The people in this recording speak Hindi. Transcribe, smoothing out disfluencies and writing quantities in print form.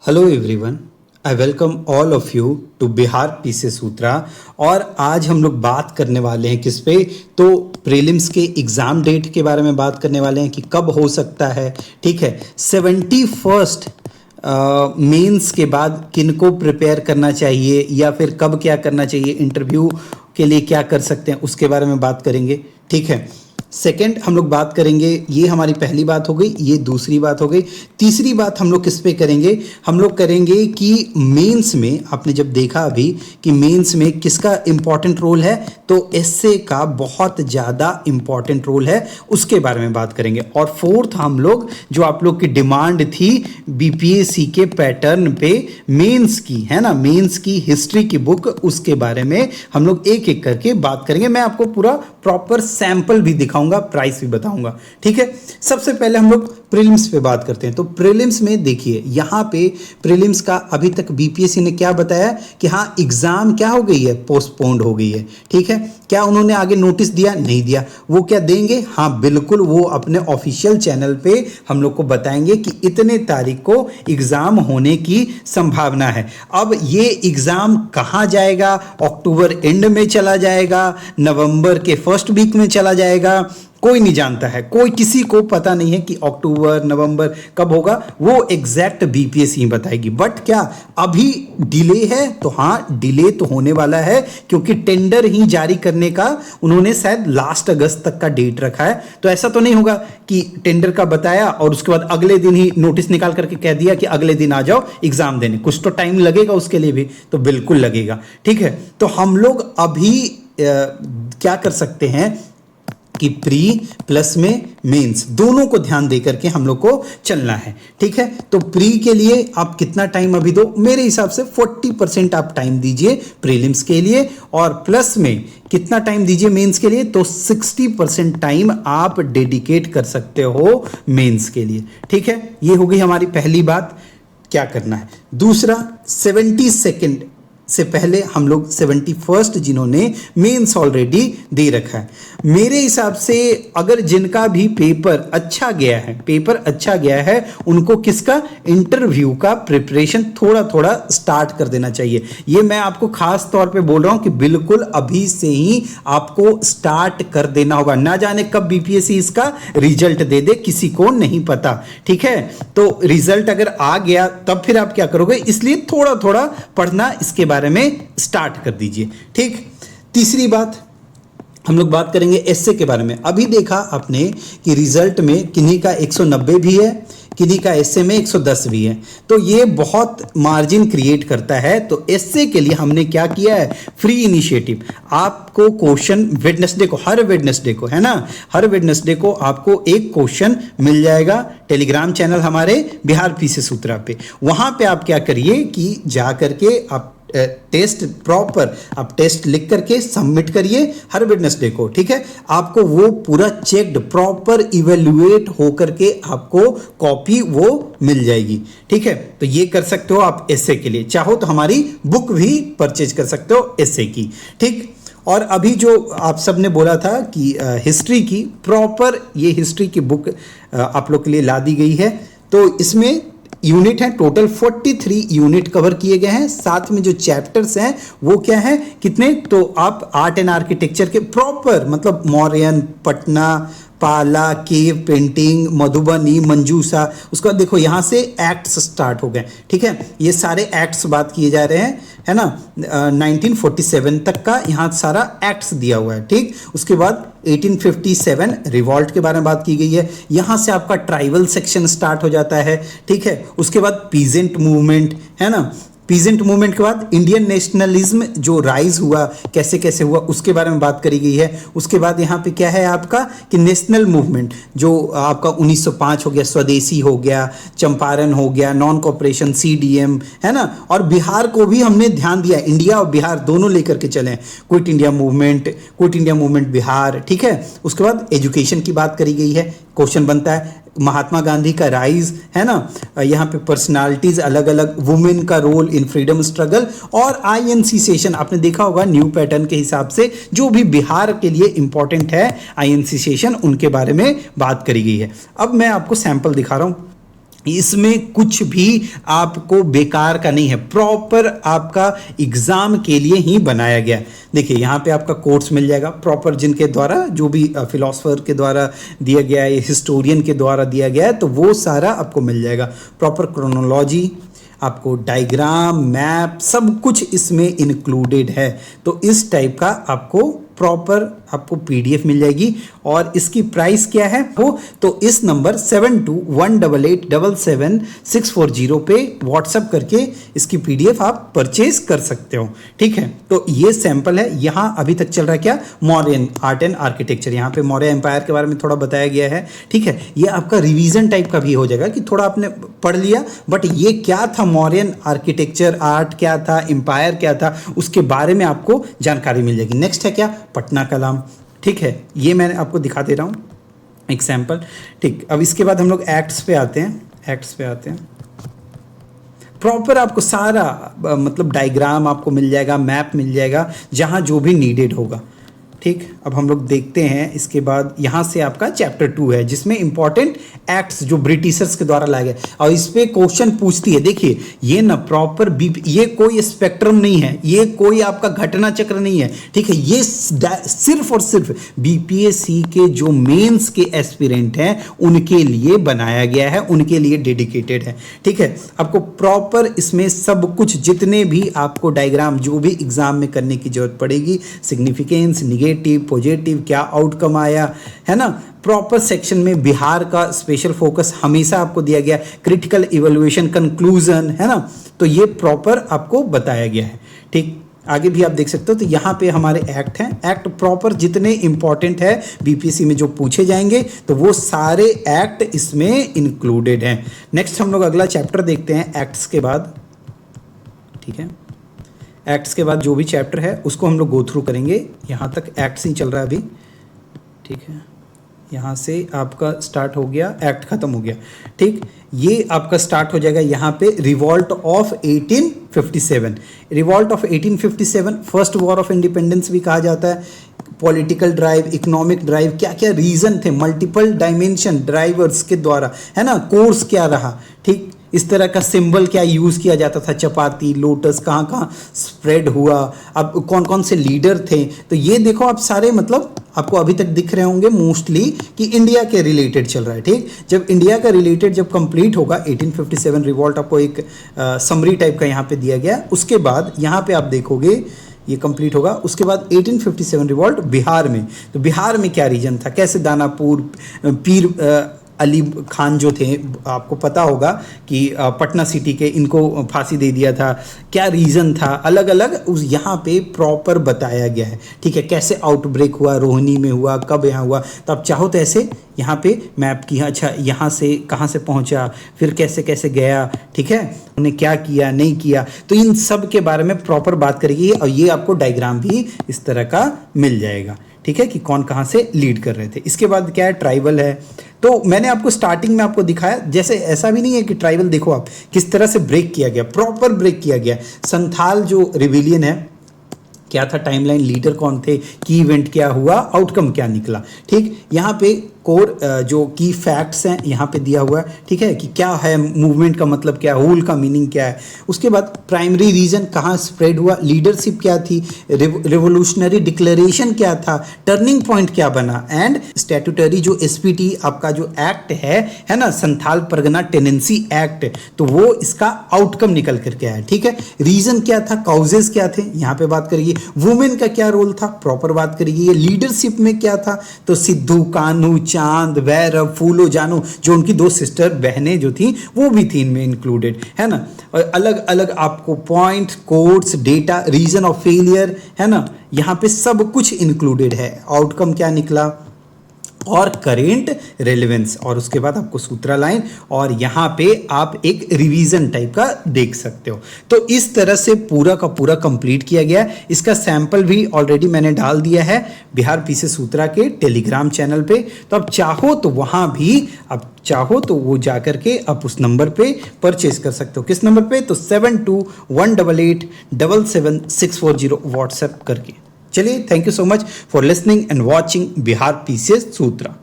Hello everyone, I welcome all of you to Bihar पीसे सूत्रा। और आज हम लोग बात करने वाले हैं किस पे, तो प्रीलिम्स के एग्ज़ाम डेट के बारे में बात करने वाले हैं कि कब हो सकता है। ठीक है, 71st मेंस के बाद किनको प्रिपेयर करना चाहिए या फिर कब क्या करना चाहिए, इंटरव्यू के लिए क्या कर सकते हैं, उसके बारे में बात करेंगे। ठीक है, सेकंड हम लोग बात करेंगे, ये हमारी पहली बात हो गई, ये दूसरी बात हो गई। तीसरी बात हम लोग किस पे करेंगे, हम लोग करेंगे कि मेंस में आपने जब देखा अभी कि मेंस में किसका इंपॉर्टेंट रोल है, तो एसए का बहुत ज़्यादा इंपॉर्टेंट रोल है, उसके बारे में बात करेंगे। और फोर्थ हम लोग जो आप लोग की डिमांड थी बीपीएससी के पैटर्न पे मेंस की, है ना, मेंस की हिस्ट्री की बुक, उसके बारे में हम लोग एक एक करके बात करेंगे। मैं आपको पूरा प्रॉपर सैंपल भी दिखाऊंगा, प्राइस भी बताऊंगा। ठीक है, सबसे पहले हम लोग प्रीलिम्स पे बात करते हैं। तो प्रीलिम्स में देखिए, यहाँ पे प्रीलिम्स का अभी तक बीपीएससी ने क्या बताया कि हाँ एग्जाम क्या हो गई है, पोस्टपोन्ड हो गई है। ठीक है, क्या उन्होंने आगे नोटिस दिया? नहीं दिया। वो क्या देंगे? हाँ बिल्कुल, वो अपने ऑफिशियल चैनल पे हम लोग को बताएंगे कि इतने तारीख को एग्जाम होने की संभावना है। अब ये एग्जाम कहाँ जाएगा? अक्टूबर एंड में चला जाएगा, नवंबर के फर्स्ट वीक में चला जाएगा, कोई नहीं जानता है, कोई किसी को पता नहीं है कि अक्टूबर नवंबर कब होगा, वो एग्जैक्ट बीपीएससी ही बताएगी। बट क्या अभी डिले है? तो हाँ डिले तो होने वाला है, क्योंकि टेंडर ही जारी करने का उन्होंने शायद लास्ट अगस्त तक का डेट रखा है। तो ऐसा तो नहीं होगा कि टेंडर का बताया और उसके बाद अगले दिन ही नोटिस निकाल करके कह दिया कि अगले दिन आ जाओ एग्जाम देने। कुछ तो टाइम लगेगा उसके लिए भी, तो बिल्कुल लगेगा। ठीक है, तो हम लोग अभी क्या कर सकते हैं कि प्री प्लस में मेंस दोनों को ध्यान दे करके हम लोग को चलना है। ठीक है, तो प्री के लिए आप कितना टाइम अभी दो? मेरे हिसाब से 40% आप टाइम दीजिए प्रीलिम्स के लिए, और प्लस में कितना टाइम दीजिए मेंस के लिए? तो 60% टाइम आप डेडिकेट कर सकते हो मेंस के लिए। ठीक है, ये हो गई हमारी पहली बात, क्या करना है। दूसरा, 70 सेकेंड से पहले हम लोग 71st जिन्होंने मेंस ऑलरेडी दे रखा है, मेरे हिसाब से अगर जिनका भी पेपर अच्छा गया है उनको किसका, इंटरव्यू का प्रिपरेशन थोड़ा थोड़ा स्टार्ट कर देना चाहिए। ये मैं आपको खास तौर पे बोल रहा हूं कि बिल्कुल अभी से ही आपको स्टार्ट कर देना होगा। ना जाने कब बीपीएससी इसका रिजल्ट दे दे, किसी को नहीं पता। ठीक है, तो रिजल्ट अगर आ गया तब फिर आप क्या करोगे, इसलिए थोड़ा थोड़ा पढ़ना इसके बारे में स्टार्ट कर दीजिए। ठीक, तीसरी बात हम लोग बात करेंगे एसए के बारे में। अभी देखा आपने कि रिजल्ट में किन्हीं का 190 भी है, किन्हीं का एसए में 110 भी है, तो ये बहुत मार्जिन क्रिएट करता है। तो एसए के लिए हमने क्या किया है, फ्री इनिशिएटिव। आपको क्वेश्चन वेडनेसडे को, हर वेडनेसडे को, है ना, हर वेडनेसडे को आपको एक क्वेश्चन मिल जाएगा टेलीग्राम चैनल हमारे बिहार पीसे सूत्रा पे। वहां पे आप क्या करिए कि जा करके आप टेस्ट प्रॉपर आप टेस्ट लिख करके सबमिट करिए हर वेडनेसडे को। ठीक है, आपको वो पूरा चेक्ड प्रॉपर इवेल्युएट हो करके आपको कॉपी वो मिल जाएगी। ठीक है, तो ये कर सकते हो आप एसए के लिए। चाहो तो हमारी बुक भी परचेज कर सकते हो एसए की। ठीक, और अभी जो आप सब ने बोला था कि हिस्ट्री की, प्रॉपर ये हिस्ट्री की बुक आप लोग के लिए ला दी गई है। तो इसमें यूनिट है टोटल 43 यूनिट कवर किए गए हैं। साथ में जो चैप्टर्स हैं वो क्या है, कितने, तो आप आर्ट एंड आर्किटेक्चर के प्रॉपर, मतलब मौर्यन, पटना, पाला, केव पेंटिंग, मधुबनी, मंजूसा, उसके बाद देखो यहाँ से एक्ट्स स्टार्ट हो गए। ठीक है, ये सारे एक्ट्स बात किए जा रहे हैं, है ना, 1947 तक का यहाँ सारा एक्ट्स दिया हुआ है। ठीक, उसके बाद 1857 रिवॉल्ट के बारे में बात की गई है। यहाँ से आपका ट्राइबल सेक्शन स्टार्ट हो जाता है। ठीक है, उसके बाद पीजेंट मूवमेंट, है ना, पीजेंट मूवमेंट के बाद इंडियन नेशनलिज्म जो राइज हुआ, कैसे कैसे हुआ, उसके बारे में बात करी गई है। उसके बाद यहाँ पे क्या है आपका कि नेशनल मूवमेंट जो आपका 1905 हो गया, स्वदेशी हो गया, चंपारण हो गया, नॉन कॉपरेशन, सीडीएम, है ना, और बिहार को भी हमने ध्यान दिया, इंडिया और बिहार दोनों लेकर के चले, क्विट इंडिया मूवमेंट बिहार। ठीक है, उसके बाद एजुकेशन की बात करी गई है। क्वेश्चन बनता है महात्मा गांधी का राइज, है ना, यहाँ पे पर्सनालिटीज अलग अलग, वुमेन का रोल इन फ्रीडम स्ट्रगल, और आईएनसी सेशन आपने देखा होगा न्यू पैटर्न के हिसाब से जो भी बिहार के लिए इंपॉर्टेंट है आईएनसी सेशन, उनके बारे में बात करी गई है। अब मैं आपको सैंपल दिखा रहा हूँ इसमें कुछ भी आपको बेकार का नहीं है, प्रॉपर आपका एग्जाम के लिए ही बनाया गया। देखिए यहाँ पे आपका कोर्स मिल जाएगा प्रॉपर, जिनके द्वारा जो भी फिलोसफर के द्वारा दिया गया है, हिस्टोरियन के द्वारा दिया गया है, तो वो सारा आपको मिल जाएगा। प्रॉपर क्रोनोलॉजी, आपको डायग्राम, मैप, सब कुछ इसमें इंक्लूडेड है। तो इस टाइप का आपको प्रॉपर आपको पीडीएफ मिल जाएगी। और इसकी प्राइस क्या है वो, तो इस नंबर 7218877640 पे व्हाट्सएप करके इसकी पीडीएफ आप परचेज कर सकते हो। ठीक है, तो ये सैंपल है। यहाँ अभी तक चल रहा है क्या, मौर्यन आर्ट एंड आर्किटेक्चर। यहाँ पे मौर्य एम्पायर के बारे में थोड़ा बताया गया है। ठीक है, ये आपका रिवीजन टाइप का भी हो जाएगा कि थोड़ा आपने पढ़ लिया, बट ये क्या था, मौर्यन आर्किटेक्चर, आर्ट क्या था, एम्पायर क्या था, उसके बारे में आपको जानकारी मिल जाएगी। नेक्स्ट है क्या, पटना कलाम। ठीक है, ये मैंने आपको दिखा दे रहा हूँ एग्जाम्पल। ठीक, अब इसके बाद हम लोग एक्ट्स पे आते हैं। प्रॉपर आपको सारा मतलब डायग्राम आपको मिल जाएगा, मैप मिल जाएगा, जहाँ जो भी नीडेड होगा। ठीक, अब हम लोग देखते हैं इसके बाद यहाँ से आपका चैप्टर 2 है, जिसमें इंपॉर्टेंट एक्ट्स जो ब्रिटिशर्स के द्वारा लाए गए, और इस पे क्वेश्चन पूछती है। देखिए ये ना प्रॉपर ये कोई स्पेक्ट्रम नहीं है, ये कोई आपका घटना चक्र नहीं है। ठीक है, ये सिर्फ और सिर्फ बीपीएससी के जो मेंस के एस्पिरेंट हैं उनके लिए बनाया गया है, उनके लिए डेडिकेटेड है। ठीक है, आपको प्रॉपर इसमें सब कुछ, जितने भी आपको डायग्राम जो भी एग्जाम में करने की जरूरत पड़ेगी, सिग्निफिकेंस, निगेटिव, पॉजिटिव, क्या आउटकम आया है ना, प्रॉपर सेक्शन में बिहार का स्पेशल फोकस हमेशा आपको दिया गया, क्रिटिकल इवैल्यूएशन, कंक्लूजन, है ना, तो ये प्रॉपर आपको बताया गया है। ठीक, आगे भी आप देख सकते हो। तो यहाँ पे हमारे एक्ट हैं, एक्ट प्रॉपर जितने इंपॉर्टेंट है बीपीएससी में जो पूछे जाएंगे, तो वो सारे एक्ट इसमें इंक्लूडेड हैं। नेक्स्ट हम लोग अगला चैप्टर देखते हैं एक्ट्स के बाद। ठीक है, एक्ट्स के बाद जो भी चैप्टर है उसको हम लोग गो थ्रू करेंगे। यहाँ तक एक्ट्स ही चल रहा है अभी। ठीक है, यहाँ से आपका स्टार्ट हो गया, एक्ट खत्म हो गया। ठीक, ये आपका स्टार्ट हो जाएगा यहाँ पे revolt of 1857। Revolt of 1857 first war of independence भी कहा जाता है। पॉलिटिकल ड्राइव, इकोनॉमिक ड्राइव, क्या क्या रीजन थे, मल्टीपल डायमेंशन ड्राइवर्स के द्वारा, है ना, कोर्स क्या रहा। ठीक, इस तरह का सिंबल क्या यूज़ किया जाता था, चपाती, लोटस, कहाँ कहाँ स्प्रेड हुआ, अब कौन कौन से लीडर थे। तो ये देखो आप सारे मतलब आपको अभी तक दिख रहे होंगे मोस्टली कि इंडिया के रिलेटेड चल रहा है। ठीक, जब इंडिया का रिलेटेड जब कंप्लीट होगा 1857 रिवॉल्ट, आपको एक समरी टाइप का यहाँ पे दिया गया। उसके बाद यहाँ पे आप देखोगे ये कंप्लीट होगा। उसके बाद 1857 रिवॉल्ट बिहार में, तो बिहार में क्या रीजन था, कैसे दानापुर, पीर अली खान जो थे, आपको पता होगा कि पटना सिटी के, इनको फांसी दे दिया था, क्या रीज़न था, अलग अलग उस यहाँ पे प्रॉपर बताया गया है। ठीक है, कैसे आउटब्रेक हुआ, रोहिणी में हुआ, कब यहाँ हुआ। तो आप चाहो तो ऐसे यहाँ पे मैप किया, अच्छा यहाँ से कहाँ से पहुँचा, फिर कैसे कैसे गया, ठीक है, उन्हें क्या किया नहीं किया, तो इन सब के बारे में प्रॉपर बात करेगी। और ये आपको डायग्राम भी इस तरह का मिल जाएगा। ठीक है, कि कौन कहाँ से लीड कर रहे थे। इसके बाद क्या है, ट्राइबल है। तो मैंने आपको स्टार्टिंग में आपको दिखाया, जैसे ऐसा भी नहीं है कि ट्राइबल देखो आप किस तरह से ब्रेक किया गया, प्रॉपर ब्रेक किया गया। संथाल जो रिविलियन है, क्या था टाइमलाइन, लीडर कौन थे, की इवेंट क्या हुआ, आउटकम क्या निकला। ठीक, यहाँ पे कोर जो की फैक्ट्स हैं यहाँ पे दिया हुआ है। ठीक है, कि क्या है मूवमेंट का मतलब क्या है, होल का मीनिंग क्या है। उसके बाद प्राइमरी रीजन कहाँ स्प्रेड हुआ, लीडरशिप क्या थी, रिवोल्यूशनरी डिक्लेरेशन क्या था, टर्निंग पॉइंट क्या बना, एंड स्टैट्यूटरी जो एसपीटी आपका जो एक्ट है ना, संथाल परगना टेनेंसी एक्ट, तो वो इसका आउटकम निकल करके आया। ठीक है, रीजन क्या था, काउजेस क्या थे, यहाँ पे बात करिए। वुमेन का क्या रोल था, प्रॉपर बात करिए। लीडरशिप में क्या था, तो सिद्धू, कान्हू, चांद, भैरव, फूलो, जानू, जो उनकी दो सिस्टर बहनें जो थी वो भी थी इनमें इंक्लूडेड, है ना। और अलग अलग आपको point, codes, data, reason of failure, है ना, यहाँ पे सब कुछ इंक्लूडेड है। आउटकम क्या निकला और करेंट रेलेवेंस, और उसके बाद आपको सूत्रा लाइन, और यहाँ पे आप एक रिवीजन टाइप का देख सकते हो। तो इस तरह से पूरा का पूरा कंप्लीट किया गया। इसका सैंपल भी ऑलरेडी मैंने डाल दिया है बिहार पीसीएस सूत्रा के टेलीग्राम चैनल पे। तो आप चाहो तो वहाँ भी आप चाहो तो वो जाकर के आप उस नंबर पे परचेज कर सकते हो। किस नंबर पे, तो 7218877640 व्हाट्सएप करके। चलिए, thank you so much for listening and watching Bihar PCS Sutra.